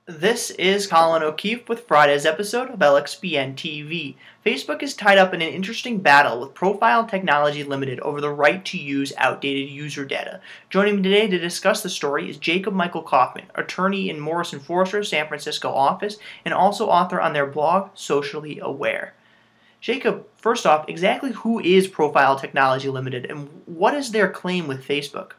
This is Colin O'Keefe with Friday's episode of LXBN TV. Facebook is tied up in an interesting battle with Profile Technology Limited over the right to use outdated user data. Joining me today to discuss the story is Jacob Michael Kaufman, attorney in Morrison Foerster's San Francisco office and also author on their blog, Socially Aware. Jacob, first off, exactly who is Profile Technology Limited and what is their claim with Facebook?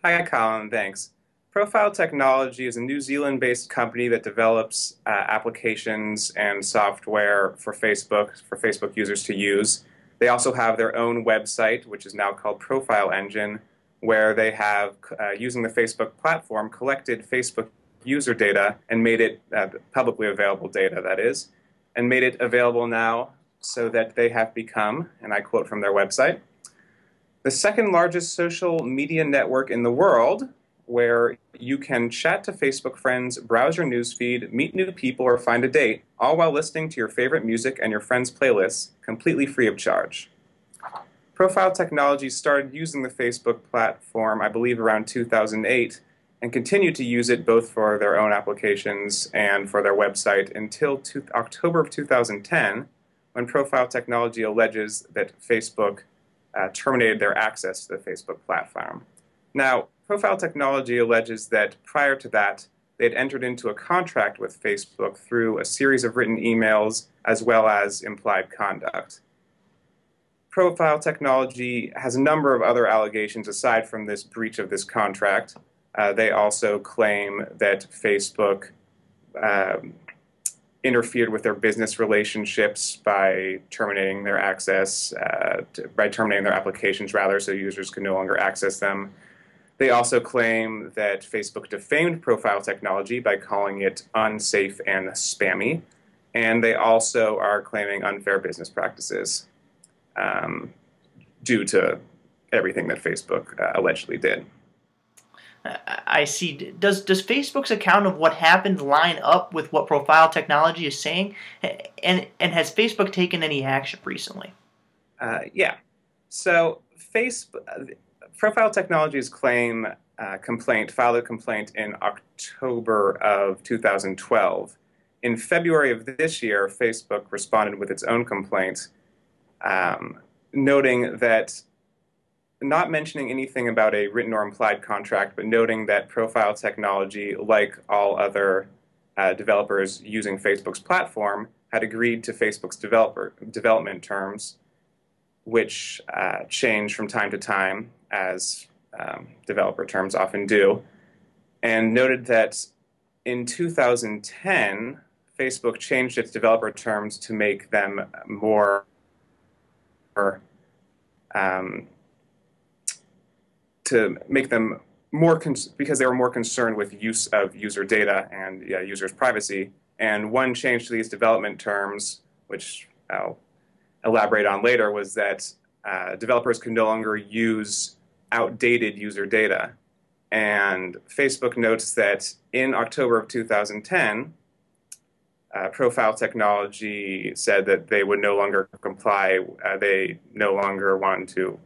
Hi, Colin. Thanks. Profile Technology is a New Zealand-based company that develops applications and software for Facebook users to use. They also have their own website, which is now called Profile Engine, where they have, using the Facebook platform, collected Facebook user data and made it publicly available data, that is, and made it available now so that they have become, and I quote from their website, the second largest social media network in the world, where you can chat to Facebook friends, browse your newsfeed, meet new people, or find a date, all while listening to your favorite music and your friends' playlists, completely free of charge. Profile Technology started using the Facebook platform, I believe, around 2008, and continued to use it both for their own applications and for their website until October of 2010, when Profile Technology alleges that Facebook terminated their access to the Facebook platform. Now, Profile Technology alleges that prior to that, they had entered into a contract with Facebook through a series of written emails as well as implied conduct. Profile Technology has a number of other allegations aside from this breach of this contract. They also claim that Facebook interfered with their business relationships by terminating their access, by terminating their applications, rather, so users could no longer access them. They also claim that Facebook defamed Profile Technology by calling it unsafe and spammy. And they also are claiming unfair business practices due to everything that Facebook allegedly did. I see. Does Facebook's account of what happened line up with what Profile Technology is saying? And has Facebook taken any action recently? Yeah. So Profile Technology's filed a complaint in October of 2012. In February of this year, Facebook responded with its own complaint, noting that, not mentioning anything about a written or implied contract, but noting that Profile Technology, like all other developers using Facebook's platform, had agreed to Facebook's development terms, which change from time to time, as developer terms often do, and noted that in 2010, Facebook changed its developer terms to make them more because they were more concerned with use of user data and users' privacy. And one change to these development terms, which I'll elaborate on later, was that developers could no longer use outdated user data. And Facebook notes that in October of 2010, Profile Technology said that they would no longer comply. They no longer wanted to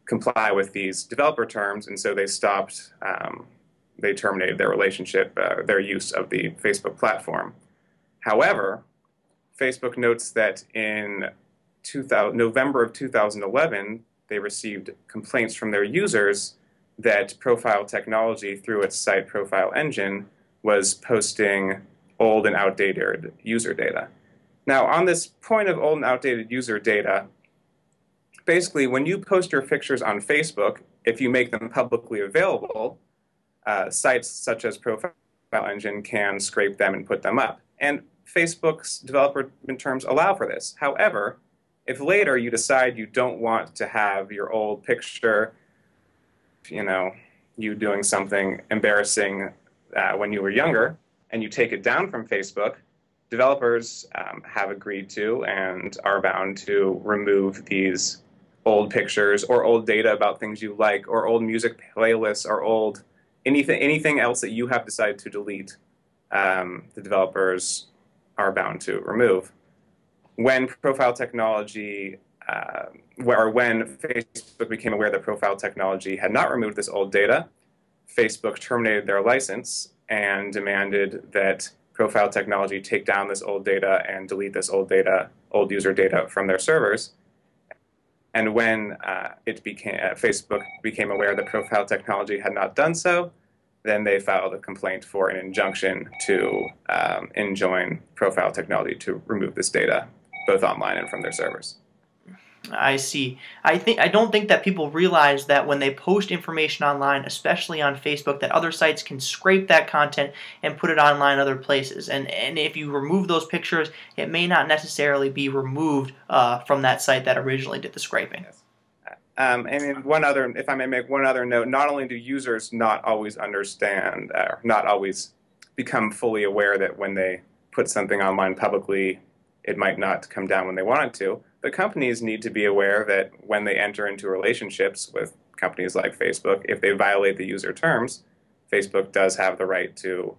comply with these developer terms, and so they stopped. They terminated their relationship, their use of the Facebook platform. However, Facebook notes that in November of 2011, they received complaints from their users that Profile Technology, through its site Profile Engine, was posting old and outdated user data. Now, on this point of old and outdated user data, basically, when you post your pictures on Facebook, if you make them publicly available, sites such as Profile Engine can scrape them and put them up. And Facebook's development terms allow for this. However, if later you decide you don't want to have your old picture, you doing something embarrassing when you were younger, and you take it down from Facebook, developers have agreed to and are bound to remove these old pictures or old data about things you like or old music playlists or old anything else that you have decided to delete. The developers are bound to remove. When Profile Technology, or when Facebook became aware that Profile Technology had not removed this old data, Facebook terminated their license and demanded that Profile Technology take down this old data and delete this old user data from their servers. And when Facebook became aware that Profile Technology had not done so, then they filed a complaint for an injunction to enjoin Profile Technology to remove this data, both online and from their servers. I see. I don't think that people realize that when they post information online, especially on Facebook, that other sites can scrape that content and put it online other places. And if you remove those pictures, it may not necessarily be removed from that site that originally did the scraping. Yes. And if I may make one other note, not only do users not always understand, not always become fully aware that when they put something online publicly, it might not come down when they want it to, but companies need to be aware that when they enter into relationships with companies like Facebook, if they violate the user terms, Facebook does have the right to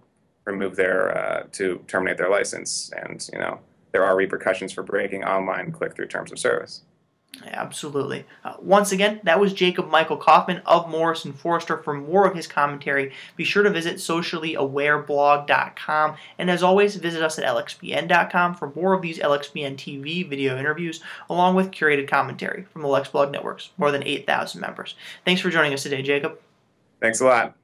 remove to terminate their license, and there are repercussions for breaking online click-through terms of service. Absolutely. Once again, that was Jacob Michael Kaufman of Morrison Foerster. For more of his commentary, be sure to visit sociallyawareblog.com. And as always, visit us at lxbn.com for more of these LXBN TV video interviews, along with curated commentary from the LexBlog Network's more than 8,000 members. Thanks for joining us today, Jacob. Thanks a lot.